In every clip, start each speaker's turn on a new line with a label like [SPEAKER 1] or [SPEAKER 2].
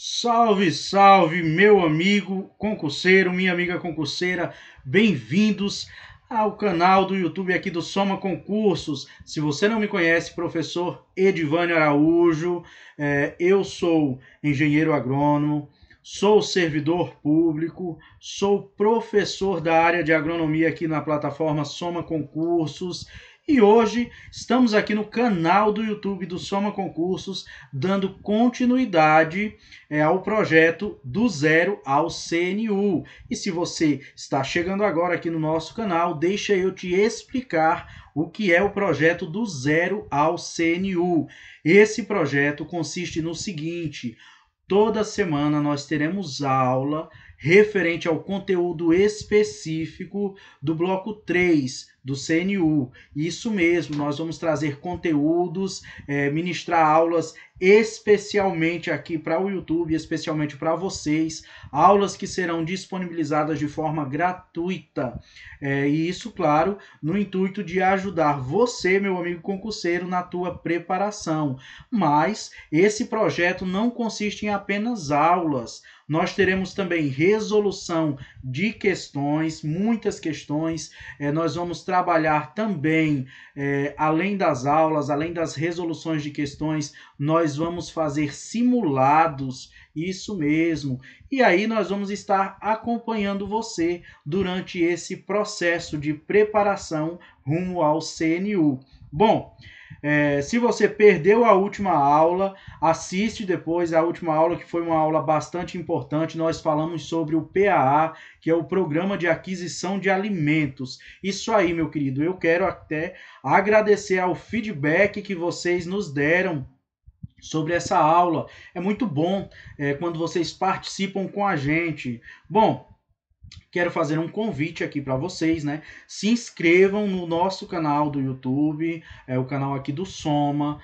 [SPEAKER 1] Salve, salve, meu amigo concurseiro, minha amiga concurseira, bem-vindos ao canal do YouTube aqui do Soma Concursos. Se você não me conhece, professor Edivânio Araújo, eu sou engenheiro agrônomo, sou servidor público, sou professor da área de agronomia aqui na plataforma Soma Concursos. E hoje estamos aqui no canal do YouTube do Soma Concursos, dando continuidade ao projeto do Zero ao CNU. E se você está chegando agora aqui no nosso canal, deixa eu te explicar o que é o projeto do Zero ao CNU. Esse projeto consiste no seguinte: toda semana nós teremos aula referente ao conteúdo específico do bloco 3 do CNU. Isso mesmo, nós vamos trazer conteúdos, ministrar aulas especialmente aqui para o YouTube, especialmente para vocês, aulas que serão disponibilizadas de forma gratuita. E isso, claro, no intuito de ajudar você, meu amigo concurseiro, na tua preparação. Mas esse projeto não consiste em apenas aulas. Nós teremos também resolução de questões, muitas questões. Nós vamos trabalhar também, além das aulas, além das resoluções de questões, nós vamos fazer simulados, isso mesmo. E aí nós vamos estar acompanhando você durante esse processo de preparação rumo ao CNU. Bom, se você perdeu a última aula, assiste depois a última aula, que foi uma aula bastante importante. Nós falamos sobre o PAA, que é o Programa de Aquisição de Alimentos. Isso aí, meu querido, eu quero até agradecer ao feedback que vocês nos deram sobre essa aula. É muito bom quando vocês participam com a gente. Bom, quero fazer um convite aqui para vocês, né? Se inscrevam no nosso canal do YouTube, o canal aqui do Soma,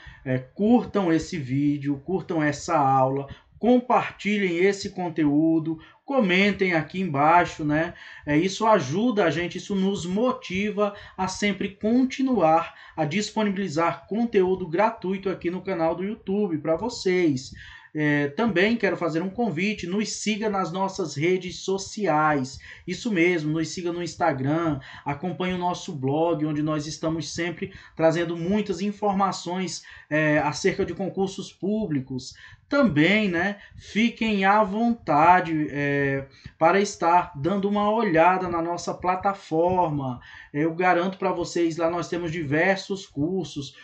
[SPEAKER 1] curtam esse vídeo, curtam essa aula, compartilhem esse conteúdo, comentem aqui embaixo, né? Isso ajuda a gente, isso nos motiva a sempre continuar a disponibilizar conteúdo gratuito aqui no canal do YouTube para vocês. Também quero fazer um convite, nos siga nas nossas redes sociais, isso mesmo, nos siga no Instagram, acompanhe o nosso blog, onde nós estamos sempre trazendo muitas informações acerca de concursos públicos. Também, né, fiquem à vontade para estar dando uma olhada na nossa plataforma. Eu garanto para vocês, lá nós temos diversos cursos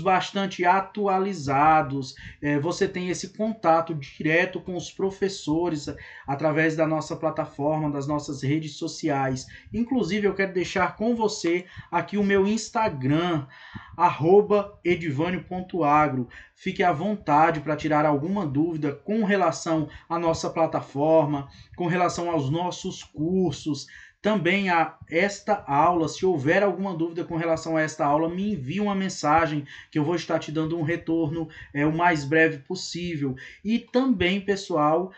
[SPEAKER 1] bastante atualizados. Você tem esse contato direto com os professores através da nossa plataforma, das nossas redes sociais. Inclusive, eu quero deixar com você aqui o meu Instagram, @edivanio.agro. Fique à vontade para tirar alguma dúvida com relação à nossa plataforma, com relação aos nossos cursos. Também a esta aula, se houver alguma dúvida com relação a esta aula, me envie uma mensagem que eu vou estar te dando um retorno o mais breve possível. E também, pessoal,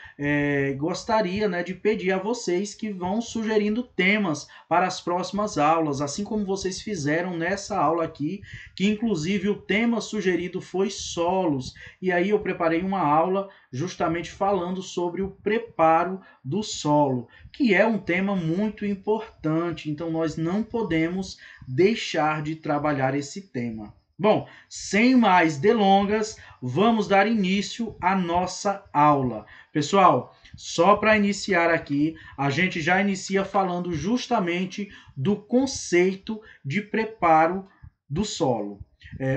[SPEAKER 1] gostaria, né, de pedir a vocês que vão sugerindo temas para as próximas aulas, assim como vocês fizeram nessa aula aqui, que inclusive o tema sugerido foi solos. E aí eu preparei uma aula justamente falando sobre o preparo do solo, que é um tema muito importante, então nós não podemos deixar de trabalhar esse tema. Bom, sem mais delongas, vamos dar início à nossa aula. Pessoal, só para iniciar aqui, a gente já inicia falando justamente do conceito de preparo do solo.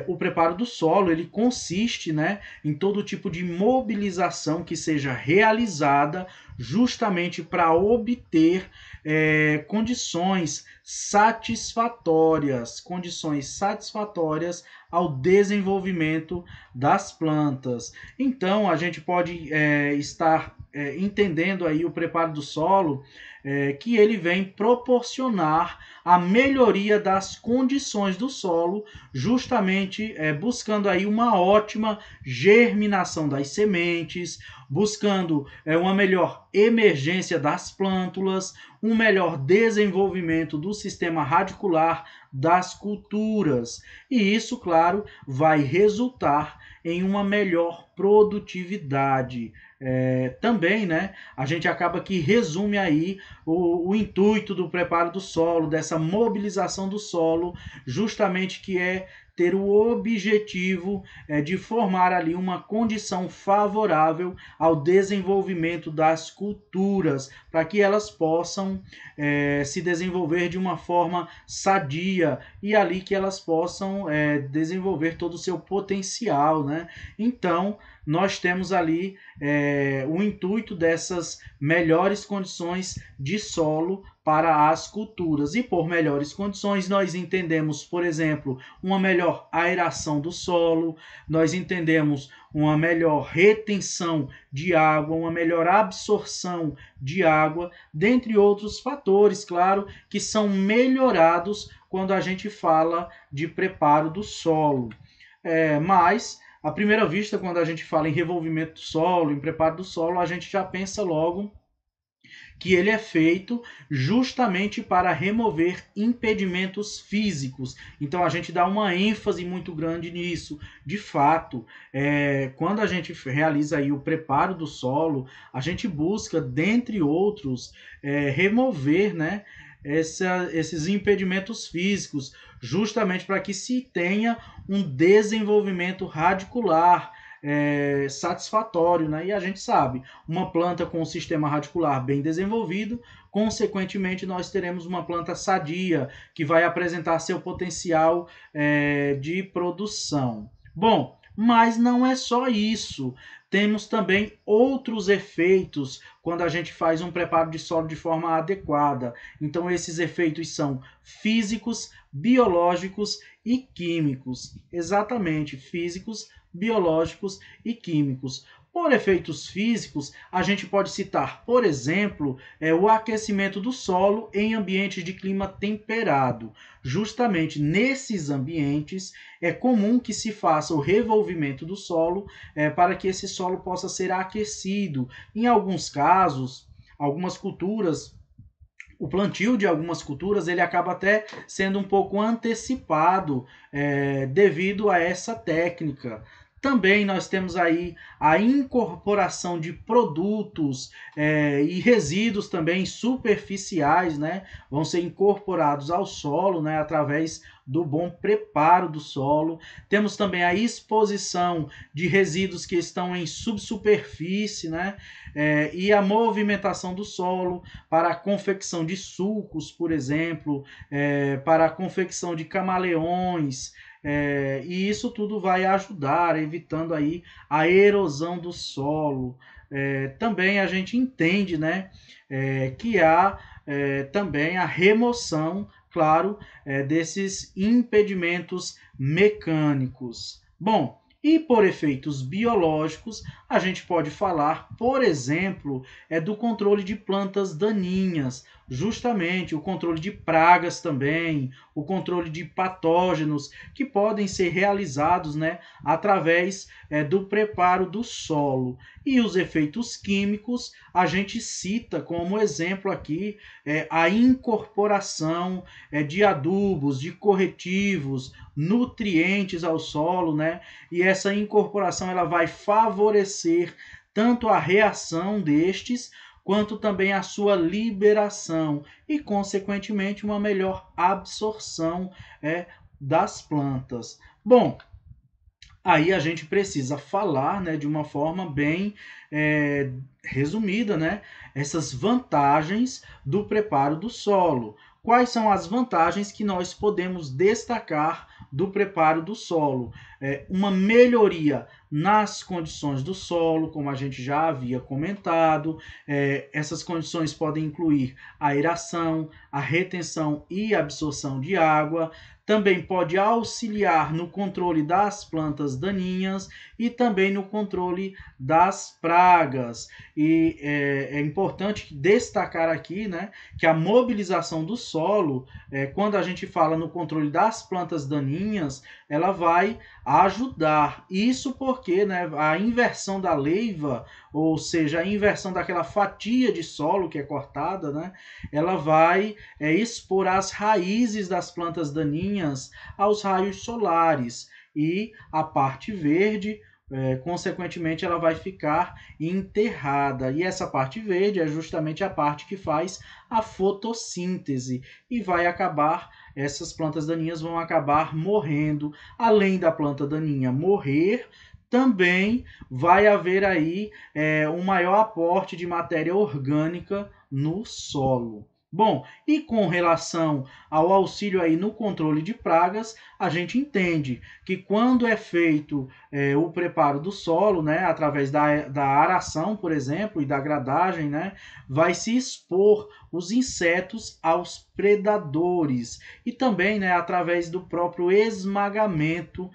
[SPEAKER 1] O preparo do solo, ele consiste, né, em todo tipo de mobilização que seja realizada justamente para obter condições satisfatórias ao desenvolvimento das plantas. Então, a gente pode estar entendendo aí o preparo do solo, que ele vem proporcionar a melhoria das condições do solo, justamente buscando aí uma ótima germinação das sementes, buscando uma melhor emergência das plântulas, um melhor desenvolvimento do sistema radicular das culturas. E isso, claro, vai resultar em uma melhor produtividade. Também, né, a gente acaba que resume aí o intuito do preparo do solo, dessa mobilização do solo, justamente que é ter o objetivo de formar ali uma condição favorável ao desenvolvimento das culturas, para que elas possam se desenvolver de uma forma sadia e ali que elas possam desenvolver todo o seu potencial, né? Então, nós temos ali o intuito dessas melhores condições de solo para as culturas. E por melhores condições, nós entendemos, por exemplo, uma melhor aeração do solo, nós entendemos uma melhor retenção de água, uma melhor absorção de água, dentre outros fatores, claro, que são melhorados quando a gente fala de preparo do solo. Mas, à primeira vista, quando a gente fala em revolvimento do solo, em preparo do solo, a gente já pensa logo que ele é feito justamente para remover impedimentos físicos. Então a gente dá uma ênfase muito grande nisso. De fato, quando a gente realiza aí o preparo do solo, a gente busca, dentre outros, remover, né, esses impedimentos físicos, justamente para que se tenha um desenvolvimento radicular satisfatório, né? E a gente sabe, uma planta com um sistema radicular bem desenvolvido, consequentemente nós teremos uma planta sadia, que vai apresentar seu potencial de produção. Bom, mas não é só isso. Temos também outros efeitos quando a gente faz um preparo de solo de forma adequada. Então, esses efeitos são físicos, biológicos e químicos. Exatamente, físicos, biológicos e químicos. Por efeitos físicos, a gente pode citar, por exemplo, o aquecimento do solo em ambientes de clima temperado. Justamente nesses ambientes é comum que se faça o revolvimento do solo para que esse solo possa ser aquecido. Em alguns casos, algumas culturas, o plantio de algumas culturas ele acaba até sendo um pouco antecipado devido a essa técnica. Também nós temos aí a incorporação de produtos e resíduos também superficiais, né? Vão ser incorporados ao solo, né? Através do bom preparo do solo. Temos também a exposição de resíduos que estão em subsuperfície, né? E a movimentação do solo para a confecção de sulcos, por exemplo, para a confecção de camaleões, e isso tudo vai ajudar, evitando aí a erosão do solo. Também a gente entende, né, que há também a remoção, claro, desses impedimentos mecânicos. Bom, e por efeitos biológicos, a gente pode falar, por exemplo, do controle de plantas daninhas, justamente o controle de pragas também, o controle de patógenos que podem ser realizados, né, através do preparo do solo. E os efeitos químicos, a gente cita como exemplo aqui a incorporação de adubos, de corretivos, nutrientes ao solo, né? E essa incorporação ela vai favorecer tanto a reação destes quanto também a sua liberação e, consequentemente, uma melhor absorção das plantas. Bom, aí a gente precisa falar, né, de uma forma bem resumida, né, essas vantagens do preparo do solo. Quais são as vantagens que nós podemos destacar do preparo do solo? Uma melhoria nas condições do solo, como a gente já havia comentado. Essas condições podem incluir a aeração, a retenção e absorção de água. Também pode auxiliar no controle das plantas daninhas e também no controle das pragas. E é importante destacar aqui, né, que a mobilização do solo, quando a gente fala no controle das plantas daninhas, ela vai ajudar. Isso porque, né, a inversão da leiva, ou seja, a inversão daquela fatia de solo que é cortada, né, ela vai expor as raízes das plantas daninhas aos raios solares e a parte verde, consequentemente, ela vai ficar enterrada. E essa parte verde é justamente a parte que faz a fotossíntese e vai acabar, essas plantas daninhas vão acabar morrendo. Além da planta daninha morrer, também vai haver aí um maior aporte de matéria orgânica no solo. Bom, e com relação ao auxílio aí no controle de pragas, a gente entende que quando é feito o preparo do solo, né, através da aração, por exemplo, e da gradagem, né, vai se expor os insetos aos predadores e também, né, através do próprio esmagamento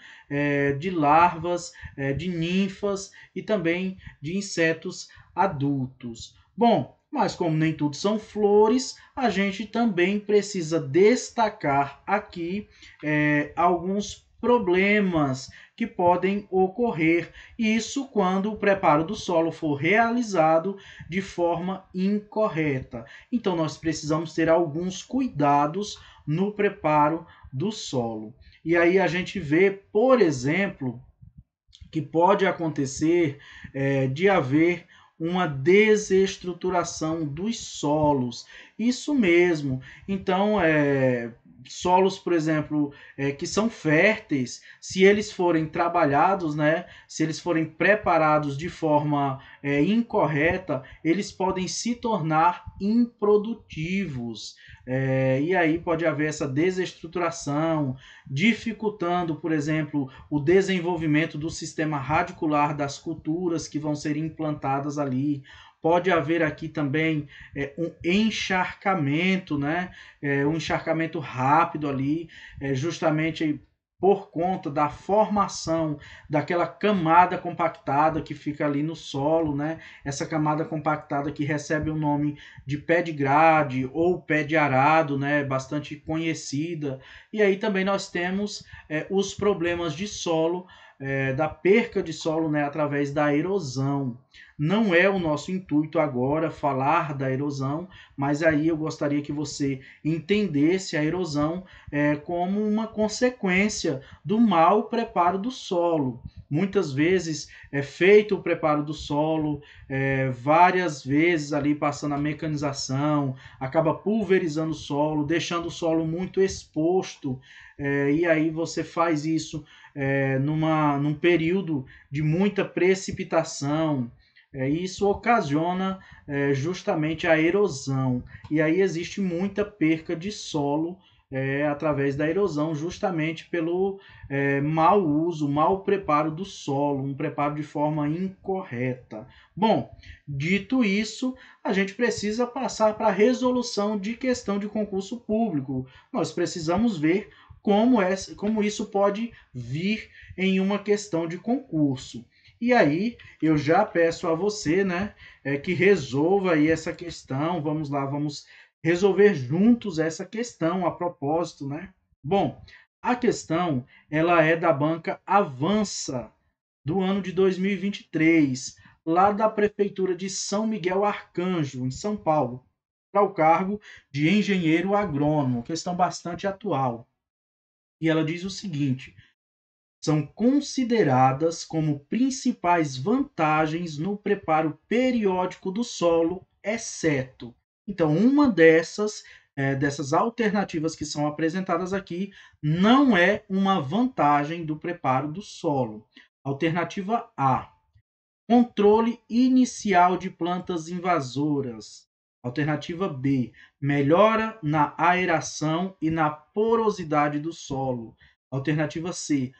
[SPEAKER 1] de larvas, de ninfas e também de insetos adultos. Bom, mas como nem tudo são flores, a gente também precisa destacar aqui alguns problemas que podem ocorrer. Isso quando o preparo do solo for realizado de forma incorreta. Então, nós precisamos ter alguns cuidados no preparo do solo. E aí a gente vê, por exemplo, que pode acontecer de haver uma desestruturação dos solos. Isso mesmo. Então, solos, por exemplo, que são férteis, se eles forem trabalhados, né, se eles forem preparados de forma incorreta, eles podem se tornar improdutivos. E aí pode haver essa desestruturação, dificultando, por exemplo, o desenvolvimento do sistema radicular das culturas que vão ser implantadas ali. Pode haver aqui também um encharcamento, né? Um encharcamento rápido ali, justamente por conta da formação daquela camada compactada que fica ali no solo, né? Essa camada compactada que recebe o nome de pé de grade ou pé de arado, né? Bastante conhecida. E aí também nós temos os problemas de solo, da perca de solo, né? Através da erosão. Não é o nosso intuito agora falar da erosão, mas aí eu gostaria que você entendesse a erosão como uma consequência do mau preparo do solo. Muitas vezes é feito o preparo do solo, várias vezes ali passando a mecanização, acaba pulverizando o solo, deixando o solo muito exposto, e aí você faz isso num período de muita precipitação. Isso ocasiona justamente a erosão. E aí existe muita perca de solo através da erosão, justamente pelo mau uso, mau preparo do solo, um preparo de forma incorreta. Bom, dito isso, a gente precisa passar para a resolução de questão de concurso público. Nós precisamos ver como isso pode vir em uma questão de concurso. E aí, eu já peço a você, né, que resolva aí essa questão. Vamos lá, vamos resolver juntos essa questão a propósito, né? Bom, a questão, ela é da banca Avança, do ano de 2023, lá da Prefeitura de São Miguel Arcanjo, em São Paulo, para o cargo de engenheiro agrônomo, questão bastante atual. E ela diz o seguinte: são consideradas como principais vantagens no preparo periódico do solo, exceto. Então, uma dessas alternativas que são apresentadas aqui não é uma vantagem do preparo do solo. Alternativa A: controle inicial de plantas invasoras. Alternativa B: melhora na aeração e na porosidade do solo. Alternativa C: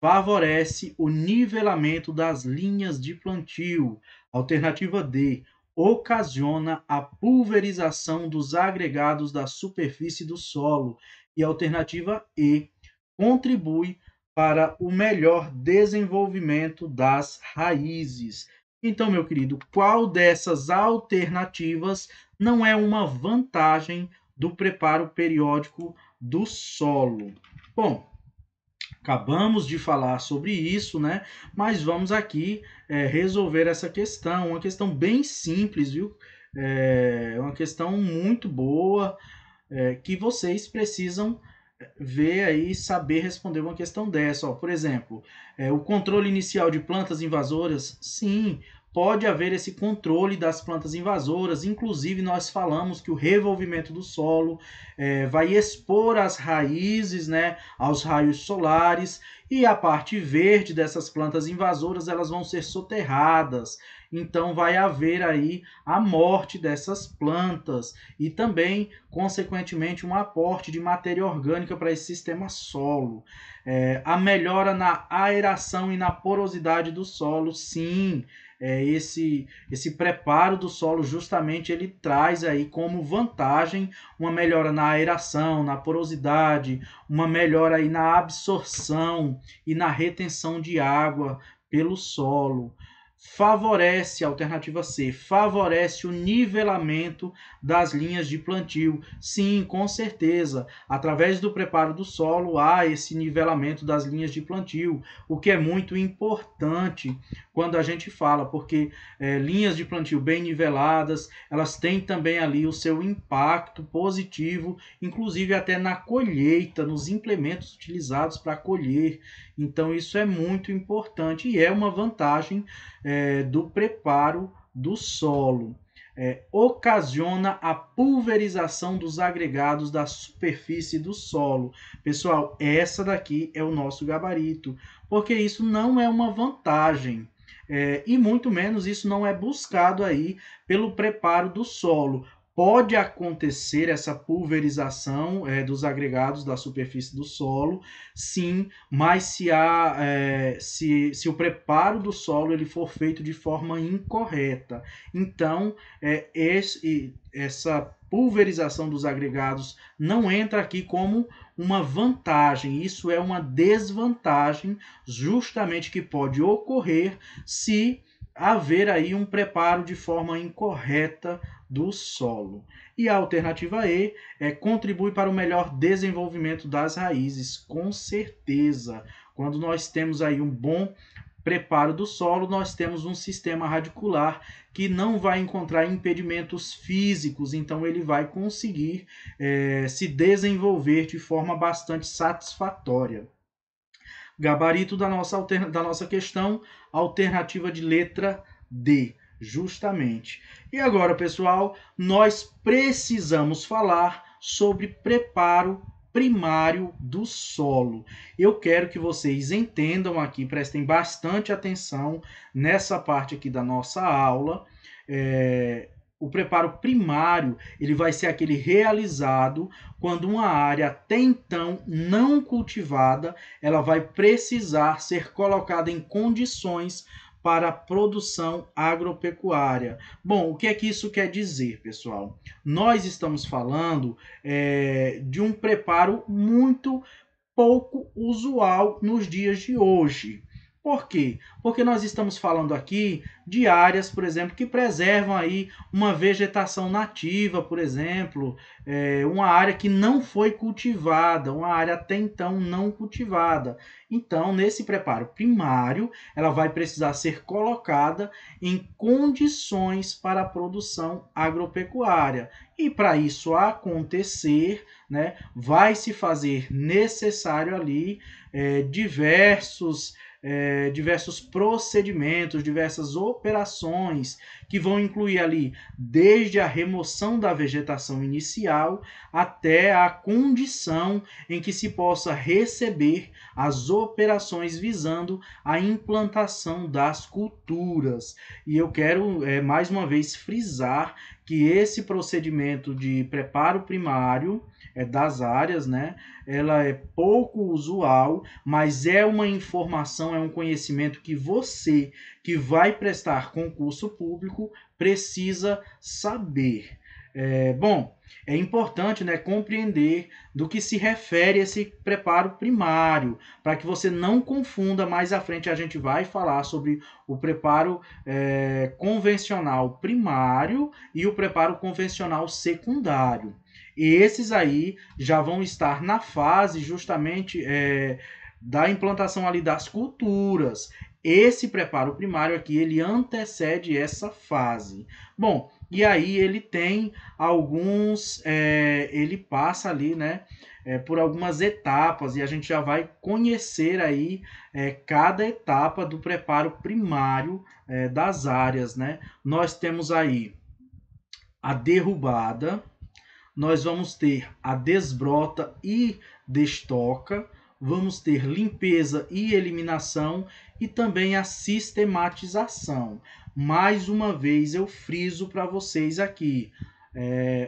[SPEAKER 1] favorece o nivelamento das linhas de plantio. Alternativa D: ocasiona a pulverização dos agregados da superfície do solo. E alternativa E: contribui para o melhor desenvolvimento das raízes. Então, meu querido, qual dessas alternativas não é uma vantagem do preparo periódico do solo? Bom, Acabamos de falar sobre isso, né? Mas vamos aqui resolver essa questão, uma questão bem simples, viu? Uma questão muito boa, que vocês precisam ver aí, saber responder uma questão dessa. Ó, por exemplo, o controle inicial de plantas invasoras, sim, pode haver esse controle das plantas invasoras. Inclusive, nós falamos que o revolvimento do solo vai expor as raízes, né, aos raios solares, e a parte verde dessas plantas invasoras elas vão ser soterradas. Então, vai haver aí a morte dessas plantas e também, consequentemente, um aporte de matéria orgânica para esse sistema solo. A melhora na aeração e na porosidade do solo, sim. Esse preparo do solo justamente ele traz aí como vantagem uma melhora na aeração, na porosidade, uma melhora aí na absorção e na retenção de água pelo solo. Favorece, a alternativa C, favorece o nivelamento das linhas de plantio. Sim, com certeza, através do preparo do solo há esse nivelamento das linhas de plantio, o que é muito importante quando a gente fala, porque linhas de plantio bem niveladas, elas têm também ali o seu impacto positivo, inclusive até na colheita, nos implementos utilizados para colher. Então isso é muito importante e é uma vantagem do preparo do solo. Ocasiona a pulverização dos agregados da superfície do solo. Pessoal, essa daqui é o nosso gabarito, porque isso não é uma vantagem. E muito menos isso não é buscado aí pelo preparo do solo. Pode acontecer essa pulverização dos agregados da superfície do solo, sim, mas se o preparo do solo ele for feito de forma incorreta, então essa pulverização dos agregados não entra aqui como uma vantagem, isso é uma desvantagem justamente que pode ocorrer se haver aí um preparo de forma incorreta do solo. E a alternativa E contribui para o melhor desenvolvimento das raízes, com certeza. Quando nós temos aí um bom preparo do solo, nós temos um sistema radicular que não vai encontrar impedimentos físicos, então ele vai conseguir se desenvolver de forma bastante satisfatória. Gabarito da nossa questão, alternativa de letra D, justamente. E agora, pessoal, nós precisamos falar sobre preparo primário do solo. Eu quero que vocês entendam aqui, prestem bastante atenção nessa parte aqui da nossa aula. O preparo primário ele vai ser aquele realizado quando uma área até então não cultivada ela vai precisar ser colocada em condições para a produção agropecuária. Bom, o que é que isso quer dizer, pessoal? Nós estamos falando de um preparo muito pouco usual nos dias de hoje. Por quê? Porque nós estamos falando aqui de áreas, por exemplo, que preservam aí uma vegetação nativa, por exemplo, uma área que não foi cultivada, uma área até então não cultivada. Então, nesse preparo primário, ela vai precisar ser colocada em condições para a produção agropecuária. E para isso acontecer, né, vai se fazer necessário ali diversos procedimentos, diversas operações que vão incluir ali desde a remoção da vegetação inicial até a condição em que se possa receber as operações visando a implantação das culturas. E eu quero mais uma vez frisar que esse procedimento de preparo primário das áreas, né, ela é pouco usual, mas é uma informação, é um conhecimento que você, que vai prestar concurso público, precisa saber. Bom, é importante, né, compreender do que se refere esse preparo primário, para que você não confunda. Mais à frente a gente vai falar sobre o preparo convencional primário e o preparo convencional secundário. E esses aí já vão estar na fase justamente da implantação ali das culturas. Esse preparo primário aqui, ele antecede essa fase. Bom, e aí ele tem alguns, ele passa ali, né, por algumas etapas, e a gente já vai conhecer aí cada etapa do preparo primário das áreas, né? Nós temos aí a derrubada, nós vamos ter a desbrota e destoca, vamos ter limpeza e eliminação e também a sistematização. Mais uma vez eu friso para vocês aqui,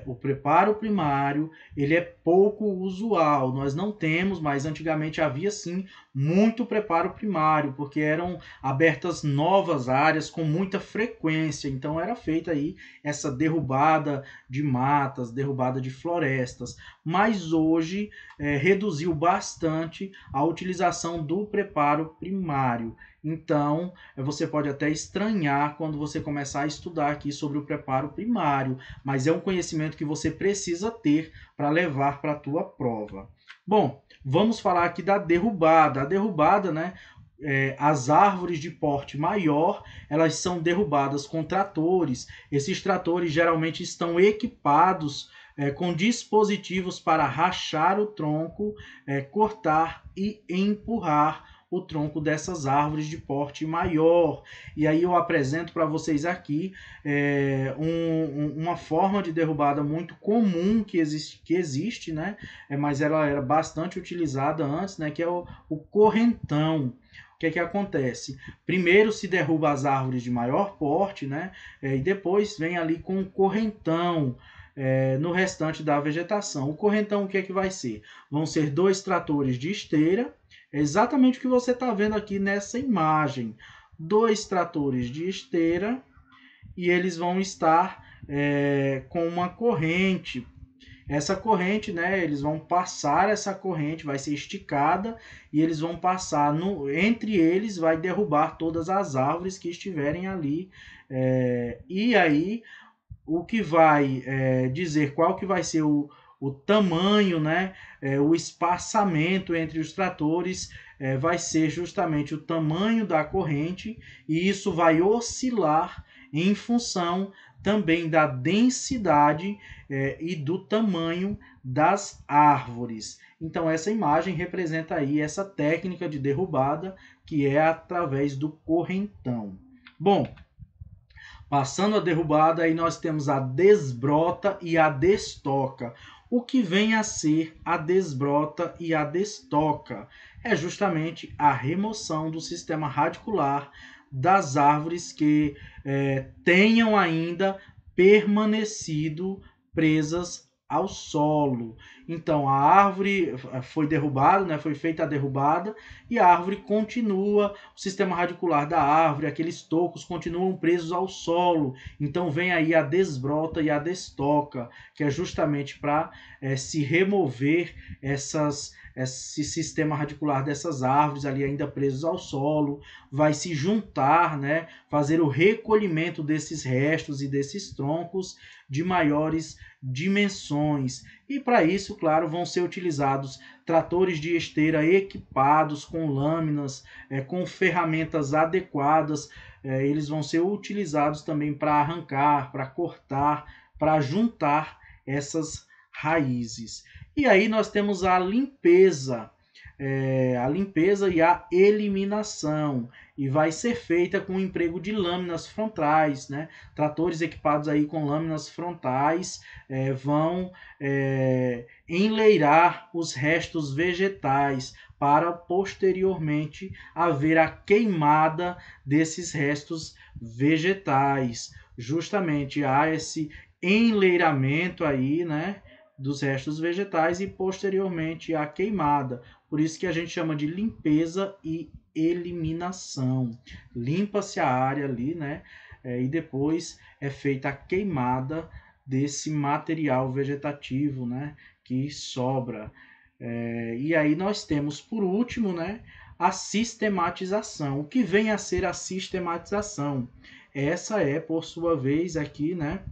[SPEAKER 1] o preparo primário ele é pouco usual, nós não temos, mas antigamente havia sim muito preparo primário, porque eram abertas novas áreas com muita frequência, então era feita aí essa derrubada de matas, derrubada de florestas, mas hoje reduziu bastante a utilização do preparo primário. Então, você pode até estranhar quando você começar a estudar aqui sobre o preparo primário, mas é um conhecimento que você precisa ter para levar para a tua prova. Bom, vamos falar aqui da derrubada. A derrubada, né? As árvores de porte maior, elas são derrubadas com tratores. Esses tratores geralmente estão equipados com dispositivos para rachar o tronco, cortar e empurrar o tronco dessas árvores de porte maior. E aí eu apresento para vocês aqui uma forma de derrubada muito comum que existe, né? Mas ela era bastante utilizada antes, né? Que é o correntão. O que é que acontece? Primeiro se derruba as árvores de maior porte, né? E depois vem ali com o correntão no restante da vegetação. O correntão o que é que vai ser? Vão ser 2 tratores de esteira, exatamente o que você está vendo aqui nessa imagem. 2 tratores de esteira e eles vão estar com uma corrente. Essa corrente, né, eles vão passar essa corrente, vai ser esticada e eles vão passar, entre eles vai derrubar todas as árvores que estiverem ali. E aí, o que vai dizer qual que vai ser o tamanho, né, o espaçamento entre os tratores vai ser justamente o tamanho da corrente e isso vai oscilar em função também da densidade e do tamanho das árvores. Então essa imagem representa aí essa técnica de derrubada que é através do correntão. Bom, passando a derrubada, aí nós temos a desbrota e a destoca. O que vem a ser a desbrota e a destoca? É justamente a remoção do sistema radicular das árvores que tenham ainda permanecido presas ao solo. Então a árvore foi derrubada, né, foi feita a derrubada e a árvore continua, o sistema radicular da árvore, aqueles tocos continuam presos ao solo. Então vem aí a desbrota e a destoca, que é justamente para se remover esse sistema radicular dessas árvores ali ainda presos ao solo, vai se juntar, né, fazer o recolhimento desses restos e desses troncos de maiores dimensões. E para isso, claro, vão ser utilizados tratores de esteira equipados com lâminas, com ferramentas adequadas. Eles vão ser utilizados também para arrancar, para cortar, para juntar essas raízes. E aí nós temos a limpeza e a eliminação, e vai ser feita com o emprego de lâminas frontais, né? Tratores equipados aí com lâminas frontais vão enleirar os restos vegetais para posteriormente haver a queimada desses restos vegetais. Justamente há esse enleiramento aí, né, dos restos vegetais e posteriormente a queimada. Por isso que a gente chama de limpeza e eliminação. Limpa-se a área ali, né? E depois é feita a queimada desse material vegetativo, né? Que sobra. E aí nós temos, por último, né? A sistematização. O que vem a ser a sistematização? Essa é, por sua vez, aqui, né?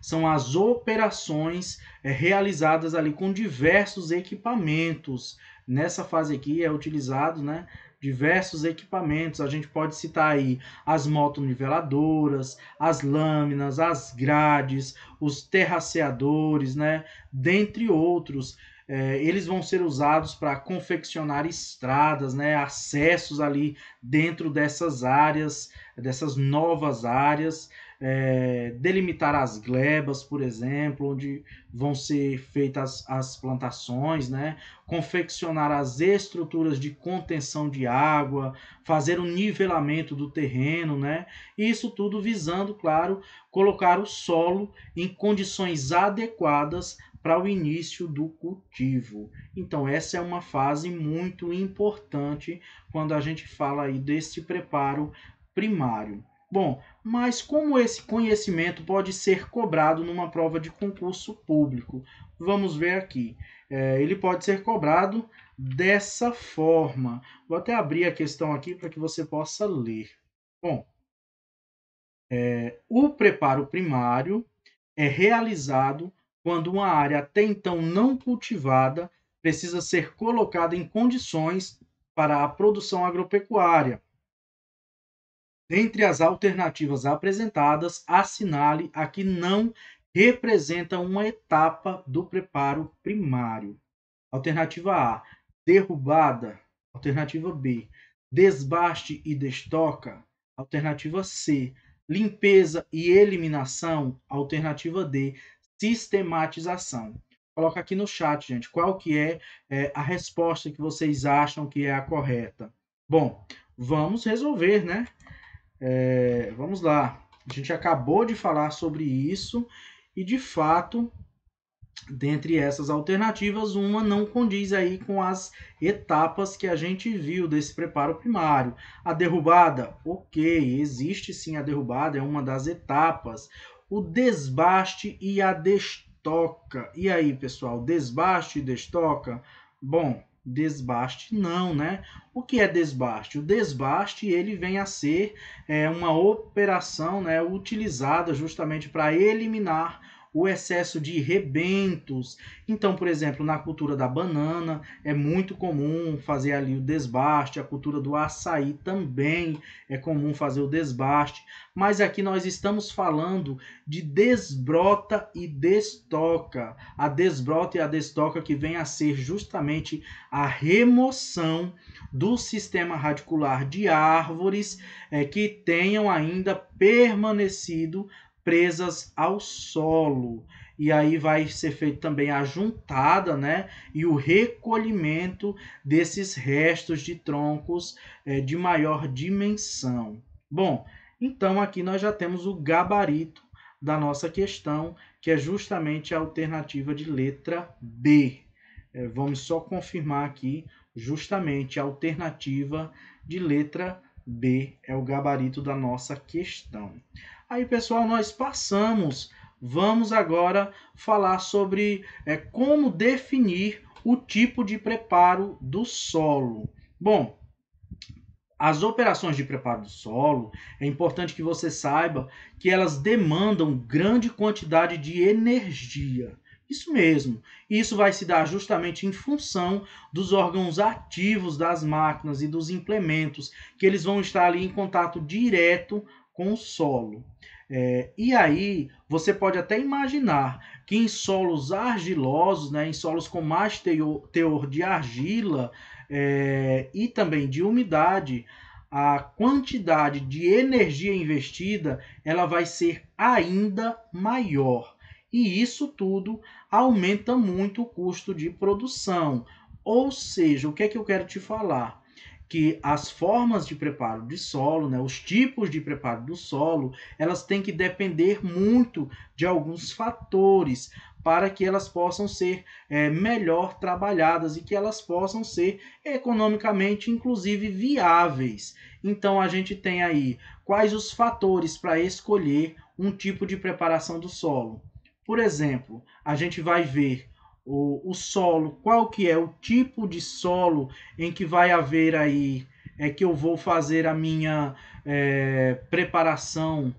[SPEAKER 1] são as operações realizadas ali com diversos equipamentos. Nessa fase aqui é utilizado, né, diversos equipamentos. A gente pode citar aí as motoniveladoras, as lâminas, as grades, os terraceadores, né, dentre outros. Eles vão ser usados para confeccionar estradas, né, acessos ali dentro dessas áreas, dessas novas áreas, delimitar as glebas, por exemplo, onde vão ser feitas as plantações, né, confeccionar as estruturas de contenção de água, fazer o nivelamento do terreno, né, e isso tudo visando, claro, colocar o solo em condições adequadas para o início do cultivo. Então, essa é uma fase muito importante quando a gente fala aí desse preparo primário. Bom, mas como esse conhecimento pode ser cobrado numa prova de concurso público? Vamos ver aqui. Ele pode ser cobrado dessa forma. Vou até abrir a questão aqui para que você possa ler. Bom, o preparo primário é realizado quando uma área até então não cultivada precisa ser colocada em condições para a produção agropecuária. Dentre as alternativas apresentadas, assinale a que não representa uma etapa do preparo primário. Alternativa A, derrubada. Alternativa B, desbaste e destoca. Alternativa C, limpeza e eliminação. Alternativa D, sistematização. Coloca aqui no chat, gente, qual que é a resposta que vocês acham que é a correta. Bom, vamos resolver, né? Vamos lá. A gente acabou de falar sobre isso e, de fato, dentre essas alternativas, uma não condiz aí com as etapas que a gente viu desse preparo primário. A derrubada, ok, existe sim a derrubada, é uma das etapas. O desbaste e a destoca. E aí, pessoal, desbaste e destoca? Bom, desbaste não, né? O que é desbaste? O desbaste ele vem a ser uma operação, né, utilizada justamente para eliminar o excesso de rebentos. Então, por exemplo, na cultura da banana é muito comum fazer ali o desbaste, a cultura do açaí também é comum fazer o desbaste, mas aqui nós estamos falando de desbrota e destoca. A desbrota e a destoca que vem a ser justamente a remoção do sistema radicular de árvores que tenham ainda permanecido presas ao solo. E aí vai ser feito também a juntada, né, e o recolhimento desses restos de troncos de maior dimensão. Bom, então aqui nós já temos o gabarito da nossa questão, que é justamente a alternativa de letra B. Vamos só confirmar aqui, justamente a alternativa de letra B é o gabarito da nossa questão. Aí, pessoal, nós passamos. Vamos agora falar sobre como definir o tipo de preparo do solo. Bom, as operações de preparo do solo, é importante que você saiba que elas demandam grande quantidade de energia. Isso mesmo. Isso vai se dar justamente em função dos órgãos ativos das máquinas e dos implementos, que eles vão estar ali em contato direto com o solo. E aí, você pode até imaginar que em solos argilosos, né, em solos com mais teor de argila e também de umidade, a quantidade de energia investida ela vai ser ainda maior. E isso tudo aumenta muito o custo de produção. Ou seja, o que é que eu quero te falar? Que as formas de preparo de solo, né, os tipos de preparo do solo, elas têm que depender muito de alguns fatores para que elas possam ser melhor trabalhadas e que elas possam ser economicamente, inclusive, viáveis. Então, a gente tem aí quais os fatores para escolher um tipo de preparação do solo. Por exemplo, a gente vai ver o solo, qual que é o tipo de solo em que vai haver aí, que eu vou fazer a minha preparação.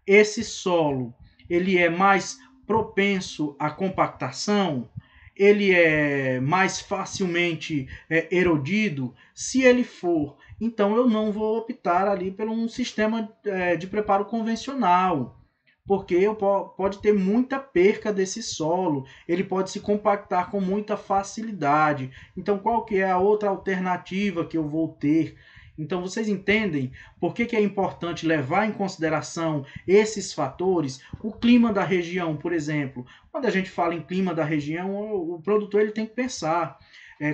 [SPEAKER 1] Esse solo, ele é mais propenso à compactação, ele é mais facilmente erodido. Se ele for, então eu não vou optar ali por um sistema de preparo convencional, porque pode ter muita perca desse solo, ele pode se compactar com muita facilidade. Então, qual que é a outra alternativa que eu vou ter? Então, vocês entendem por que é importante levar em consideração esses fatores? O clima da região, por exemplo. Quando a gente fala em clima da região, o produtor ele tem que pensar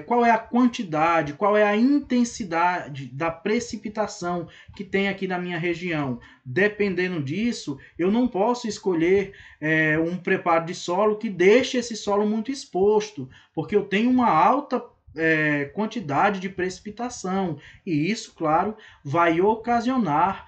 [SPEAKER 1] qual é a quantidade, qual é a intensidade da precipitação que tem aqui na minha região. Dependendo disso, eu não posso escolher um preparo de solo que deixe esse solo muito exposto, porque eu tenho uma alta quantidade de precipitação, e isso, claro, vai ocasionar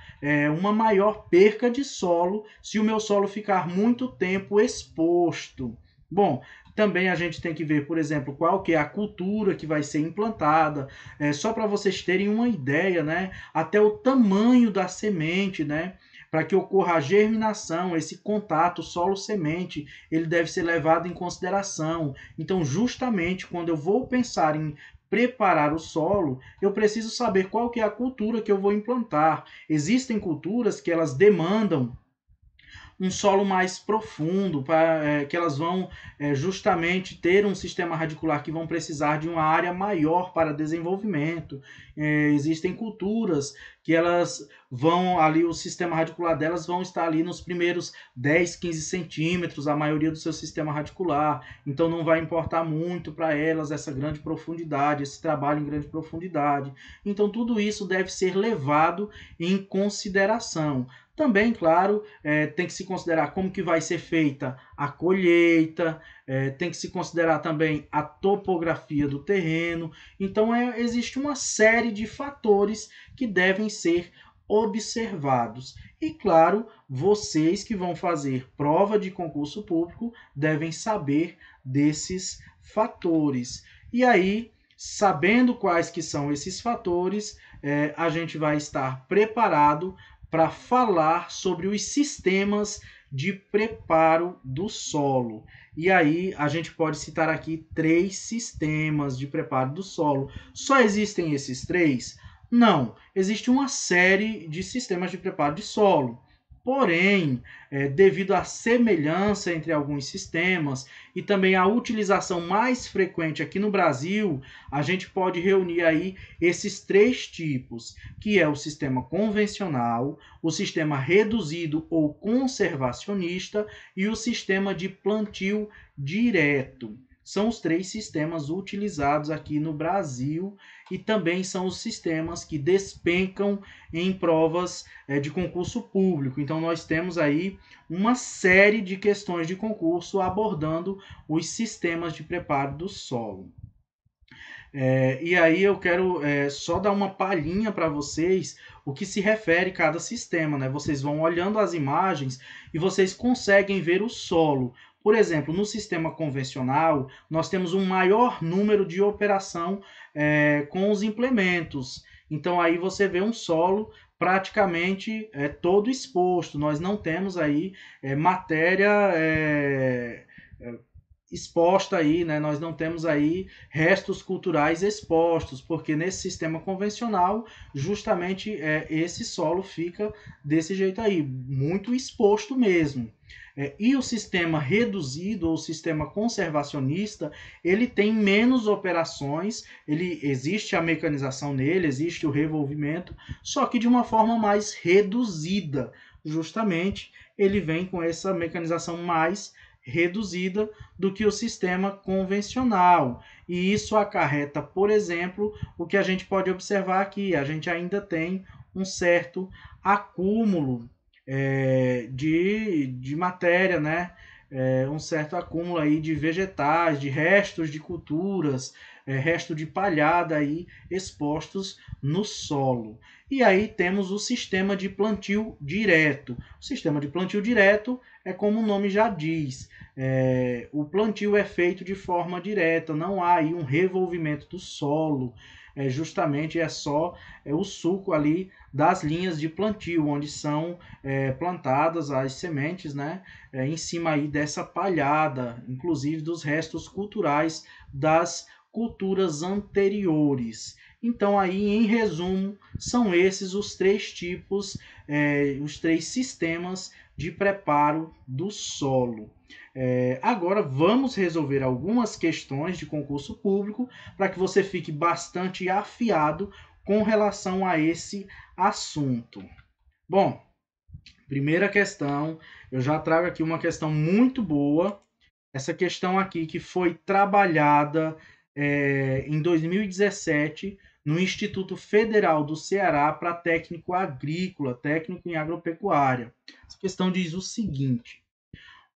[SPEAKER 1] uma maior perca de solo se o meu solo ficar muito tempo exposto. Bom, também a gente tem que ver, por exemplo, qual que é a cultura que vai ser implantada, só para vocês terem uma ideia, né? Até o tamanho da semente, né? Para que ocorra a germinação, esse contato solo-semente, ele deve ser levado em consideração. Então, justamente quando eu vou pensar em preparar o solo, eu preciso saber qual que é a cultura que eu vou implantar. Existem culturas que elas demandam um solo mais profundo, que elas vão justamente ter um sistema radicular que vão precisar de uma área maior para desenvolvimento. Existem culturas que elas vão ali, o sistema radicular delas vão estar ali nos primeiros 10, 15 centímetros, a maioria do seu sistema radicular. Então não vai importar muito para elas essa grande profundidade, esse trabalho em grande profundidade. Então tudo isso deve ser levado em consideração. Também, claro, tem que se considerar como que vai ser feita a colheita, tem que se considerar também a topografia do terreno. Então, existe uma série de fatores que devem ser observados. E, claro, vocês que vão fazer prova de concurso público devem saber desses fatores. E aí, sabendo quais que são esses fatores, a gente vai estar preparado para falar sobre os sistemas de preparo do solo. E aí a gente pode citar aqui 3 sistemas de preparo do solo. Só existem esses 3? Não, existe uma série de sistemas de preparo de solo. Porém, devido à semelhança entre alguns sistemas e também à utilização mais frequente aqui no Brasil, a gente pode reunir aí esses 3 tipos, que é o sistema convencional, o sistema reduzido ou conservacionista e o sistema de plantio direto. São os 3 sistemas utilizados aqui no Brasil e também são os sistemas que despencam em provas de concurso público. Então, nós temos aí uma série de questões de concurso abordando os sistemas de preparo do solo. E aí eu quero só dar uma palhinha para vocês o que se refere a cada sistema, né? Vocês vão olhando as imagens e vocês conseguem ver o solo. Por exemplo, no sistema convencional, nós temos um maior número de operação com os implementos. Então aí você vê um solo praticamente todo exposto. Nós não temos aí matéria exposta aí, né? Nós não temos aí restos culturais expostos, porque nesse sistema convencional, justamente esse solo fica desse jeito aí, muito exposto mesmo. E o sistema reduzido ou sistema conservacionista, ele tem menos operações, existe a mecanização nele, existe o revolvimento, só que de uma forma mais reduzida. Justamente, ele vem com essa mecanização mais reduzida do que o sistema convencional. E isso acarreta, por exemplo, o que a gente pode observar aqui. A gente ainda tem um certo acúmulo de matéria, né? Um certo acúmulo aí de vegetais, de restos de culturas, resto de palhada aí expostos no solo. E aí temos o sistema de plantio direto. O sistema de plantio direto é como o nome já diz. O plantio é feito de forma direta, não há aí um revolvimento do solo. justamente só o suco ali das linhas de plantio, onde são plantadas as sementes, né, em cima aí dessa palhada, inclusive dos restos culturais das culturas anteriores. Então, aí, em resumo, são esses os três tipos, os três sistemas de preparo do solo. Agora, vamos resolver algumas questões de concurso público para que você fique bastante afiado com relação a esse assunto. Bom, primeira questão, eu já trago aqui uma questão muito boa. Essa questão aqui que foi trabalhada em 2017 no Instituto Federal do Ceará para técnico agrícola, técnico em agropecuária. Essa questão diz o seguinte: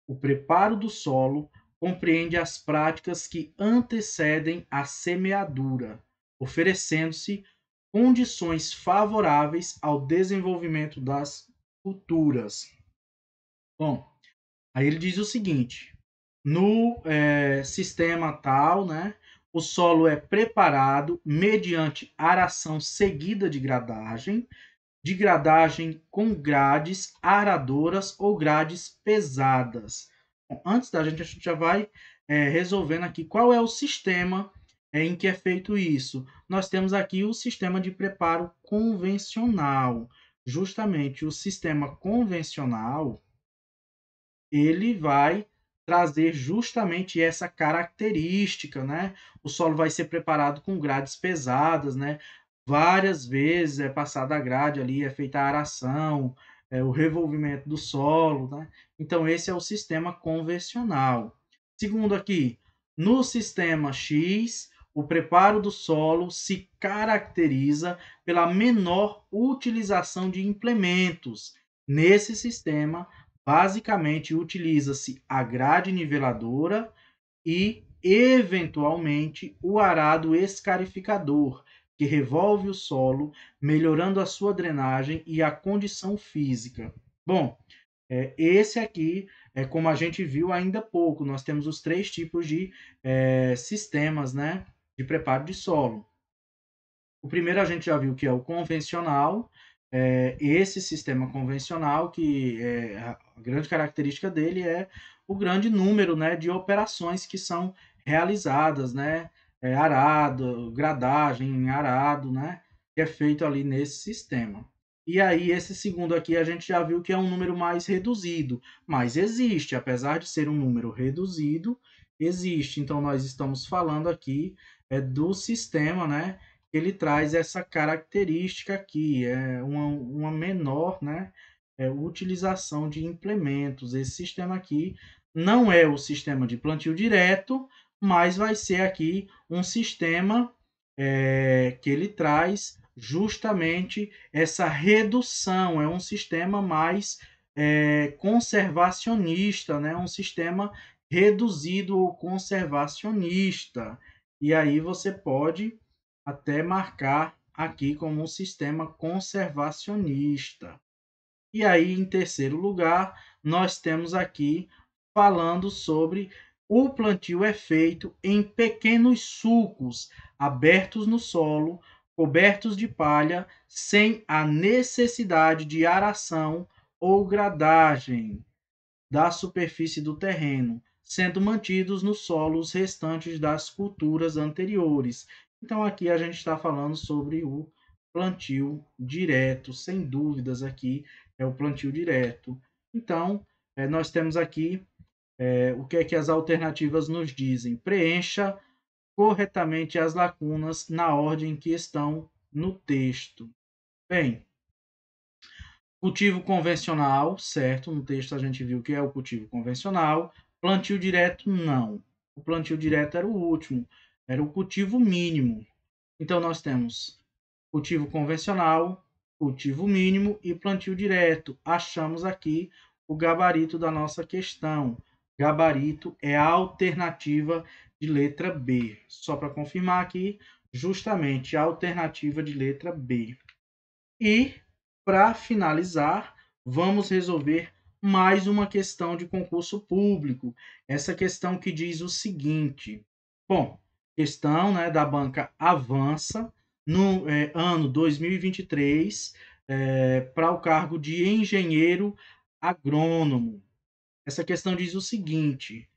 [SPEAKER 1] o preparo do solo compreende as práticas que antecedem a semeadura, oferecendo-se condições favoráveis ao desenvolvimento das culturas. Bom, aí ele diz o seguinte: no sistema tal, né, o solo é preparado mediante aração seguida de gradagem com grades aradoras ou grades pesadas. Bom, antes da gente, a gente já vai resolvendo aqui qual é o sistema em que é feito isso. Nós temos aqui o sistema de preparo convencional. Justamente o sistema convencional, ele vai trazer justamente essa característica, né? O solo vai ser preparado com grades pesadas, né? Várias vezes é passada a grade ali, é feita a aração, o revolvimento do solo, né? Então, esse é o sistema convencional. Segundo aqui, no sistema X, o preparo do solo se caracteriza pela menor utilização de implementos. Nesse sistema, basicamente, utiliza-se a grade niveladora e, eventualmente, o arado escarificador, que revolve o solo, melhorando a sua drenagem e a condição física. Bom, esse aqui é como a gente viu ainda há pouco. Nós temos os três tipos de sistemas, né, de preparo de solo. O primeiro a gente já viu que é o convencional. Esse sistema convencional, que a grande característica dele é o grande número, né, de operações que são realizadas, né, arado, gradagem, arado, né, que é feito ali nesse sistema. E aí, esse segundo aqui, a gente já viu que é um número mais reduzido, mas existe, apesar de ser um número reduzido, existe. Então, nós estamos falando aqui do sistema, né, ele traz essa característica aqui, uma menor, né, utilização de implementos. Esse sistema aqui não é o sistema de plantio direto, mas vai ser aqui um sistema que ele traz justamente essa redução, é um sistema mais conservacionista, né, um sistema reduzido ou conservacionista. E aí você pode até marcar aqui como um sistema conservacionista. E aí, em terceiro lugar, nós temos aqui falando sobre o plantio é feito em pequenos sulcos abertos no solo, cobertos de palha, sem a necessidade de aração ou gradagem da superfície do terreno, sendo mantidos no solo os restantes das culturas anteriores. Então, aqui a gente está falando sobre o plantio direto, sem dúvidas, aqui é o plantio direto. Então, nós temos aqui o que é que as alternativas nos dizem. Preencha corretamente as lacunas na ordem que estão no texto. Bem, cultivo convencional, certo? No texto a gente viu que é o cultivo convencional. Plantio direto, não. O plantio direto era o último, era o cultivo mínimo. Então, nós temos cultivo convencional, cultivo mínimo e plantio direto. Achamos aqui o gabarito da nossa questão. Gabarito é a alternativa de letra B. Só para confirmar aqui, justamente a alternativa de letra B. E, para finalizar, vamos resolver mais uma questão de concurso público. Essa questão que diz o seguinte: bom, questão, né, da banca Avança, no ano 2023 para o cargo de engenheiro agrônomo. Essa questão diz o seguinte: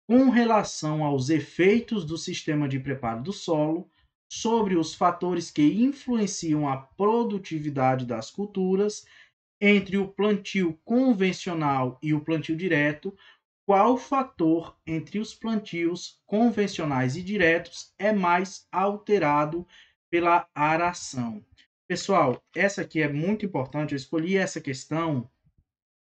[SPEAKER 1] com relação aos efeitos do sistema de preparo do solo sobre os fatores que influenciam a produtividade das culturas, entre o plantio convencional e o plantio direto, qual fator entre os plantios convencionais e diretos é mais alterado pela aração? Pessoal, essa aqui é muito importante. Eu escolhi essa questão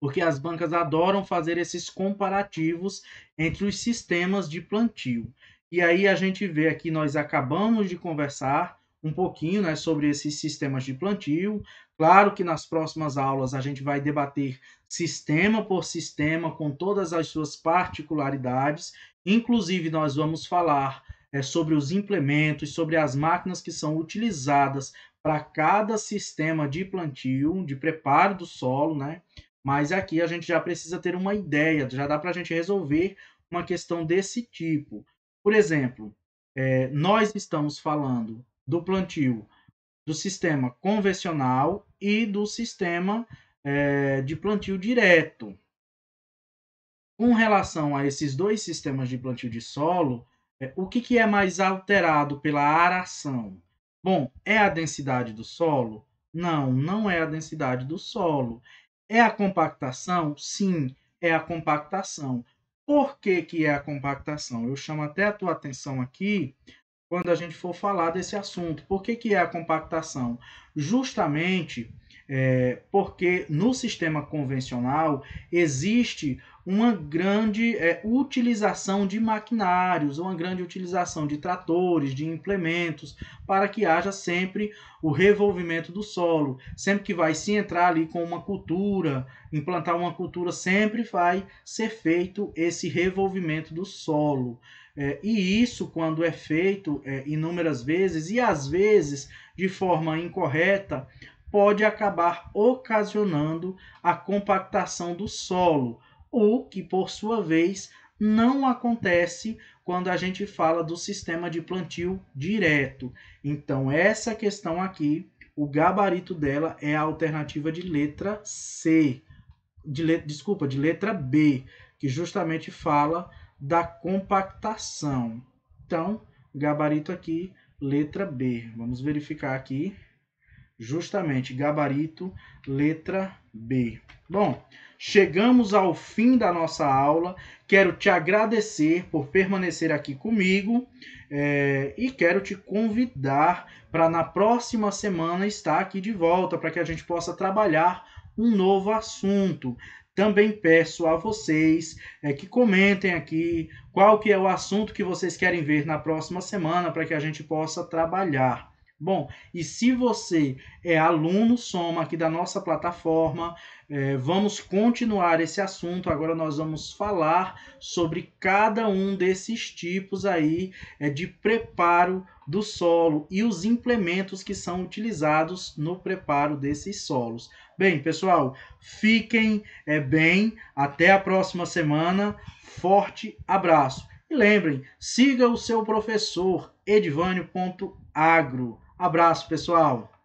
[SPEAKER 1] porque as bancas adoram fazer esses comparativos entre os sistemas de plantio. E aí a gente vê aqui, nós acabamos de conversar um pouquinho, né, sobre esses sistemas de plantio. Claro que nas próximas aulas a gente vai debater sistema por sistema, com todas as suas particularidades. Inclusive, nós vamos falar sobre os implementos, sobre as máquinas que são utilizadas para cada sistema de plantio, de preparo do solo, né? Mas aqui a gente já precisa ter uma ideia, já dá para a gente resolver uma questão desse tipo. Por exemplo, nós estamos falando do plantio do sistema convencional e do sistema de plantio direto. Com relação a esses dois sistemas de plantio de solo, o que é mais alterado pela aração? Bom, é a densidade do solo? Não, não é a densidade do solo. É a compactação? Sim, é a compactação. Por que é a compactação? Eu chamo até a tua atenção aqui quando a gente for falar desse assunto. Por que é a compactação? Justamente porque no sistema convencional existe uma grande utilização de maquinários, uma grande utilização de tratores, de implementos, para que haja sempre o revolvimento do solo. Sempre que vai se entrar ali com uma cultura, implantar uma cultura, sempre vai ser feito esse revolvimento do solo. E isso, quando é feito inúmeras vezes, e às vezes de forma incorreta, pode acabar ocasionando a compactação do solo, o que, por sua vez, não acontece quando a gente fala do sistema de plantio direto. Então, essa questão aqui, o gabarito dela é a alternativa de letra C, de letra B, que justamente fala da compactação. Então, gabarito aqui, letra B. Vamos verificar aqui. Justamente, gabarito, letra B. Bom, chegamos ao fim da nossa aula. Quero te agradecer por permanecer aqui comigo e quero te convidar para na próxima semana estar aqui de volta para que a gente possa trabalhar um novo assunto. Também peço a vocês que comentem aqui qual que é o assunto que vocês querem ver na próxima semana para que a gente possa trabalhar. Bom, e se você é aluno Soma aqui da nossa plataforma, vamos continuar esse assunto. Agora nós vamos falar sobre cada um desses tipos aí de preparo do solo e os implementos que são utilizados no preparo desses solos. Bem, pessoal, fiquem bem. Até a próxima semana. Forte abraço. E lembrem, siga o seu professor edvânio.agro. Abraço, pessoal!